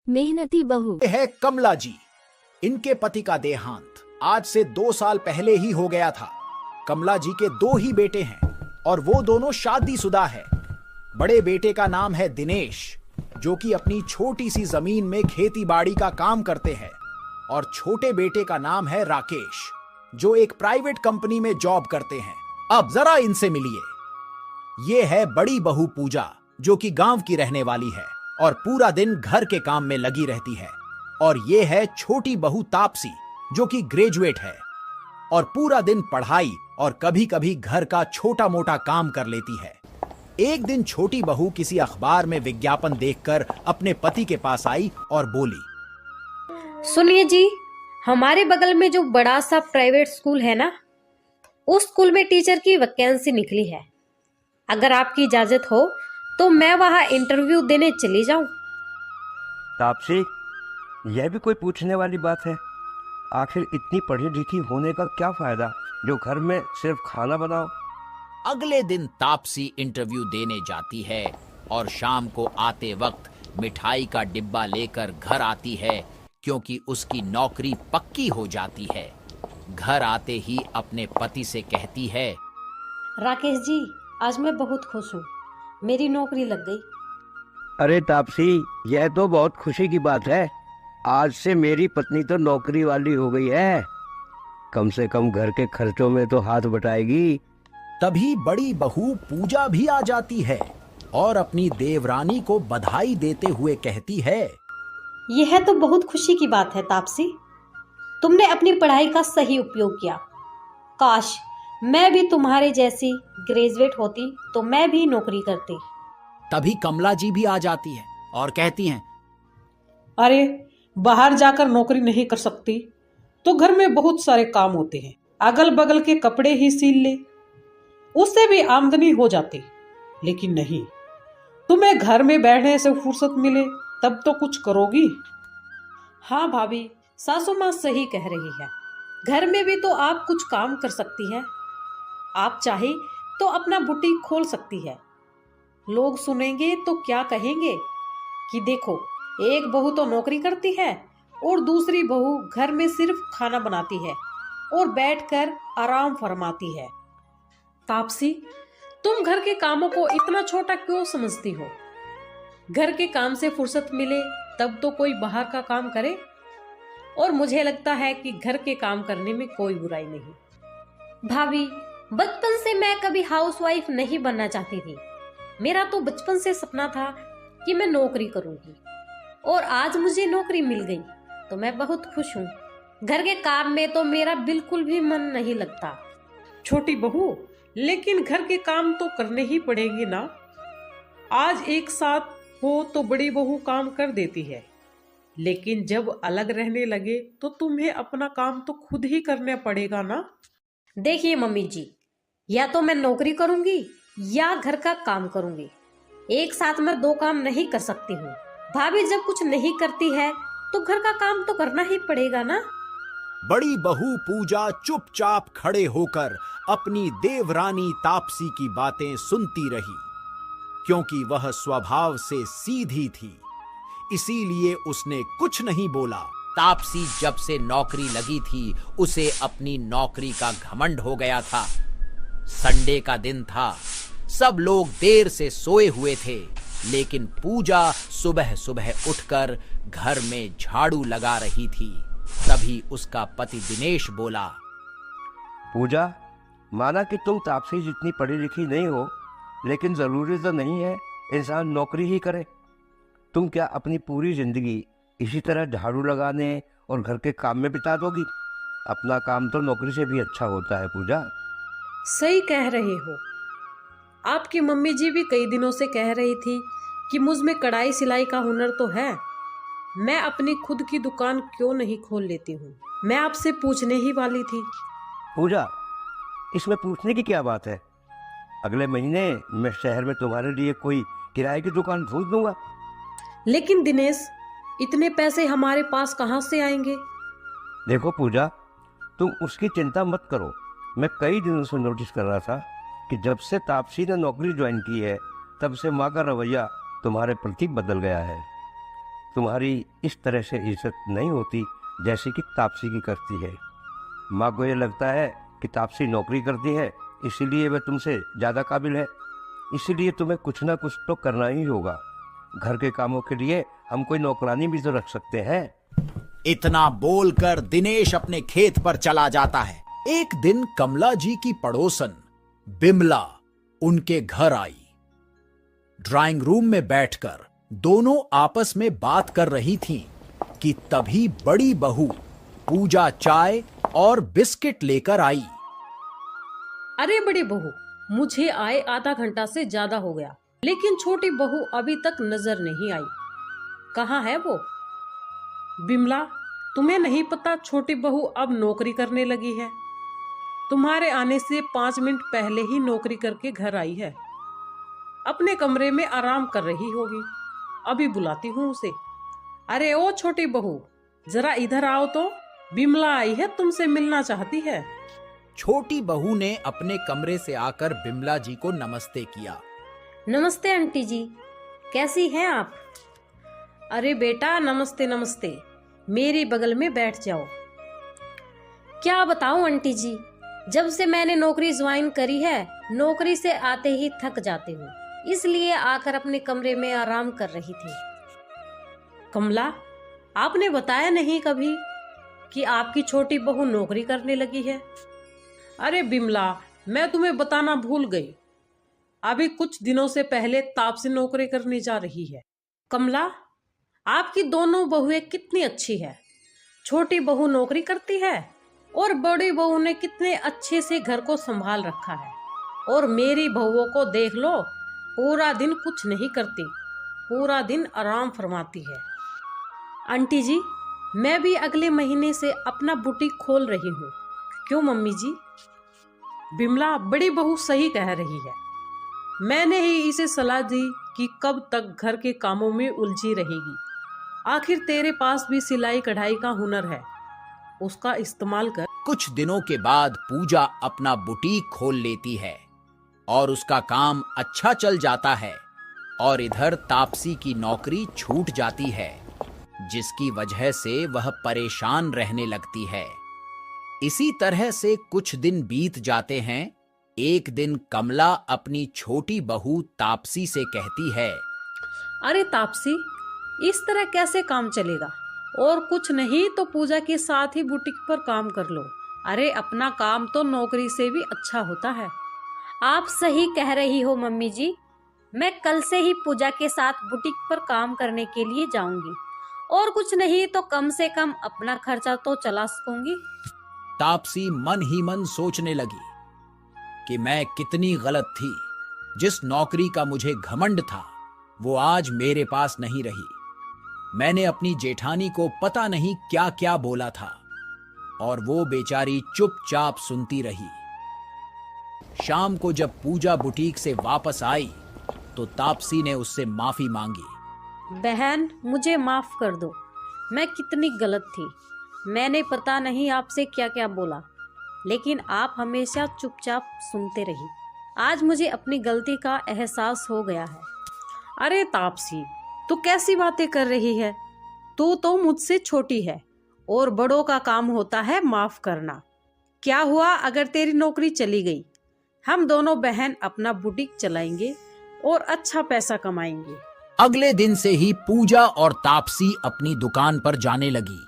मेहनती बहू। ये है कमला जी। इनके पति का देहांत आज से 2 साल पहले ही हो गया था। कमला जी के 2 ही बेटे हैं और वो दोनों शादीशुदा है। बड़े बेटे का नाम है दिनेश, जो कि अपनी छोटी सी जमीन में खेती बाड़ी का काम करते हैं, और छोटे बेटे का नाम है राकेश, जो एक प्राइवेट कंपनी में जॉब करते हैं। अब जरा इनसे मिलिए। ये है बड़ी बहू पूजा, जो कि गांव की रहने वाली है और पूरा दिन घर के काम में लगी रहती है। और ये है छोटी बहू तापसी, जो कि ग्रेजुएट है और पूरा दिन पढ़ाई और कभी कभी घर का छोटा मोटा काम कर लेती है। एक दिन छोटी बहू किसी अखबार में विज्ञापन देखकर अपने पति के पास आई और बोली, सुनिए जी, हमारे बगल में जो बड़ा सा प्राइवेट स्कूल है ना, उस स्कूल में टीचर की वैकेंसी निकली है। अगर आपकी इजाजत हो तो मैं वहाँ इंटरव्यू देने चली जाऊं। तापसी, यह भी कोई पूछने वाली बात है? आखिर इतनी पढ़ी लिखी होने का क्या फायदा जो घर में सिर्फ खाना बनाओ। अगले दिन तापसी इंटरव्यू देने जाती है और शाम को आते वक्त मिठाई का डिब्बा लेकर घर आती है, क्योंकि उसकी नौकरी पक्की हो जाती है। घर आते ही अपने पति से कहती है, राकेश जी, आज मैं बहुत खुश हूँ, मेरी नौकरी लग गई। अरे तापसी, यह तो बहुत खुशी की बात है। आज से मेरी पत्नी तो नौकरी वाली हो गई है। कम से कम घर के खर्चों में तो हाथ बटाएगी। तभी बड़ी बहू पूजा भी आ जाती है और अपनी देवरानी को बधाई देते हुए कहती है, यह तो बहुत खुशी की बात है तापसी, तुमने अपनी पढ़ाई का सही उपयोग किया। काश मैं भी तुम्हारे जैसी ग्रेजुएट होती तो मैं भी नौकरी करती। तभी कमला जी भी आ जाती है और कहती हैं, अरे, बाहर जाकर नौकरी नहीं कर सकती तो घर में बहुत सारे काम होते हैं, अगल बगल के कपड़े ही सील ले, उससे भी आमदनी हो जाती। लेकिन नहीं, तुम्हें घर में बैठने से फुर्सत मिले तब तो कुछ करोगी। हाँ भाभी, सासू माँ सही कह रही है, घर में भी तो आप कुछ काम कर सकती हैं। आप चाहे तो अपना बुटीक खोल सकती है। लोग सुनेंगे तो क्या कहेंगे कि देखो, एक बहू तो नौकरी करती है और दूसरी बहू घर में सिर्फ खाना बनाती है और बैठकर आराम फरमाती है। तापसी, तुम घर के कामों को इतना छोटा क्यों समझती हो? घर के काम से फुर्सत मिले तब तो कोई बाहर का काम करे, और मुझे लगता है कि घर के काम करने में कोई बुराई नहीं। भाभी, बचपन से मैं कभी हाउसवाइफ नहीं बनना चाहती थी। मेरा तो बचपन से सपना था कि मैं नौकरी करूंगी, और आज मुझे नौकरी मिल गई तो मैं बहुत खुश हूँ। घर के काम में तो मेरा बिल्कुल भी मन नहीं लगता। छोटी बहू, लेकिन घर के काम तो करने ही पड़ेंगे ना। आज एक साथ हो तो बड़ी बहू काम कर देती है, लेकिन जब अलग रहने लगे तो तुम्हें अपना काम तो खुद ही करना पड़ेगा ना। देखिए मम्मी जी, या तो मैं नौकरी करूंगी या घर का काम करूंगी। एक साथ मैं 2 काम नहीं कर सकती हूँ। भाभी जब कुछ नहीं करती है तो घर का काम तो करना ही पड़ेगा ना। बड़ी बहू पूजा चुपचाप खड़े होकर अपनी देवरानी तापसी की बातें सुनती रही, क्योंकि वह स्वभाव से सीधी थी, इसीलिए उसने कुछ नहीं बोला। तापसी जब से नौकरी लगी थी, उसे अपनी नौकरी का घमंड हो गया था। संडे का दिन था, सब लोग देर से सोए हुए थे, लेकिन पूजा सुबह सुबह उठकर घर में झाड़ू लगा रही थी। तभी उसका पति दिनेश बोला, पूजा, माना कि तुम तापसी जितनी पढ़ी लिखी नहीं हो, लेकिन ज़रूरी तो नहीं है इंसान नौकरी ही करे। तुम क्या अपनी पूरी ज़िंदगी इसी तरह झाड़ू लगाने और घर के काम में बिता दोगी? अपना काम तो नौकरी से भी अच्छा होता है पूजा। सही कह रहे हो। आपकी मम्मी जी भी कई दिनों से कह रही थी कि मुझ में कढ़ाई सिलाई का हुनर तो है, मैं अपनी खुद की दुकान क्यों नहीं खोल लेती हूँ। मैं आपसे पूछने ही वाली थी। पूजा, इसमें पूछने की क्या बात है? अगले महीने मैं शहर में तुम्हारे लिए कोई किराए की दुकान ढूंढ दूंगा। लेकिन दिनेश, इतने पैसे हमारे पास कहाँ से आएंगे? देखो पूजा, तुम उसकी चिंता मत करो। मैं कई दिनों से नोटिस कर रहा था कि जब से तापसी ने नौकरी ज्वाइन की है, तब से माँ का रवैया तुम्हारे प्रति बदल गया है। तुम्हारी इस तरह से इज्जत नहीं होती जैसे कि तापसी की करती है। माँ को ये लगता है कि तापसी नौकरी करती है, इसीलिए वह तुमसे ज़्यादा काबिल है, इसीलिए तुम्हें कुछ ना कुछ तो करना ही होगा। घर के कामों के लिए हम कोई नौकरानी भी तो रख सकते हैं। इतना बोलकर दिनेश अपने खेत पर चला जाता है। एक दिन कमला जी की पड़ोसन बिमला उनके घर आई। ड्राइंग रूम में बैठकर दोनों आपस में बात कर रही थीं कि तभी बड़ी बहू पूजा चाय और बिस्किट लेकर आई। अरे बड़ी बहू, मुझे आए आधा घंटा से ज्यादा हो गया, लेकिन छोटी बहू अभी तक नजर नहीं आई। कहाँ है वो? बिमला, तुम्हें नहीं पता छोटी बहू अब नौकरी करने लगी है? तुम्हारे आने से 5 मिनट पहले ही नौकरी करके घर आई है। अपने कमरे में आराम कर रही होगी। अभी बुलाती हूँ उसे। अरे ओ छोटी बहू, जरा इधर आओ तो, बिमला आई है, तुमसे मिलना चाहती है। छोटी बहू ने अपने कमरे से आकर बिमला जी को नमस्ते किया। नमस्ते आंटी जी, कैसी हैं आप? अरे बेटा, नमस्ते नमस्ते, मेरे बगल में बैठ जाओ। क्या बताऊं आंटी जी, जब से मैंने नौकरी ज्वाइन करी है, नौकरी से आते ही थक जाती हूँ, इसलिए आकर अपने कमरे में आराम कर रही थी। कमला, आपने बताया नहीं कभी कि आपकी छोटी बहू नौकरी करने लगी है। अरे बिमला, मैं तुम्हें बताना भूल गई। अभी कुछ दिनों से पहले तापसी नौकरी करने जा रही है। कमला, आपकी दोनों बहुएं कितनी अच्छी है। छोटी बहू नौकरी करती है और बड़ी बहू ने कितने अच्छे से घर को संभाल रखा है। और मेरी बहुओं को देख लो, पूरा दिन कुछ नहीं करती, पूरा दिन आराम फरमाती है। आंटी जी, मैं भी अगले महीने से अपना बुटीक खोल रही हूँ। क्यों मम्मी जी? बिमला, बड़ी बहू सही कह रही है। मैंने ही इसे सलाह दी कि कब तक घर के कामों में उलझी रहेगी। आखिर तेरे पास भी सिलाई कढ़ाई का हुनर है, उसका इस्तेमाल कर। कुछ दिनों के बाद पूजा अपना बुटीक खोल लेती है और उसका काम अच्छा चल जाता है, और इधर तापसी की नौकरी छूट जाती है, जिसकी वजह से वह परेशान रहने लगती है। इसी तरह से कुछ दिन बीत जाते हैं। एक दिन कमला अपनी छोटी बहू तापसी से कहती है, अरे तापसी, इस तरह कैसे काम चलेगा? और कुछ नहीं तो पूजा के साथ ही बुटीक पर काम कर लो। अरे अपना काम तो नौकरी से भी अच्छा होता है। आप सही कह रही हो मम्मी जी, मैं कल से ही पूजा के साथ बुटीक पर काम करने के लिए जाऊंगी, और कुछ नहीं तो कम से कम अपना खर्चा तो चला सकूंगी। तापसी मन ही मन सोचने लगी कि मैं कितनी गलत थी। जिस नौकरी का मुझे घमंड था, वो आज मेरे पास नहीं रही। मैंने अपनी जेठानी को पता नहीं क्या क्या बोला था, और वो बेचारी चुपचाप सुनती रही। शाम को जब पूजा बुटीक से वापस आई तो तापसी ने उससे माफी मांगी। बहन, मुझे माफ कर दो, मैं कितनी गलत थी। मैंने पता नहीं आपसे क्या क्या बोला, लेकिन आप हमेशा चुपचाप सुनते रही। आज मुझे अपनी गलती का एहसास हो गया है। अरे तापसी, तू कैसी बातें कर रही है? तू तो मुझसे छोटी है, और बड़ों का काम होता है माफ करना। क्या हुआ अगर तेरी नौकरी चली गई? हम दोनों बहन अपना बुटीक चलाएंगे और अच्छा पैसा कमाएंगे। अगले दिन से ही पूजा और तापसी अपनी दुकान पर जाने लगी।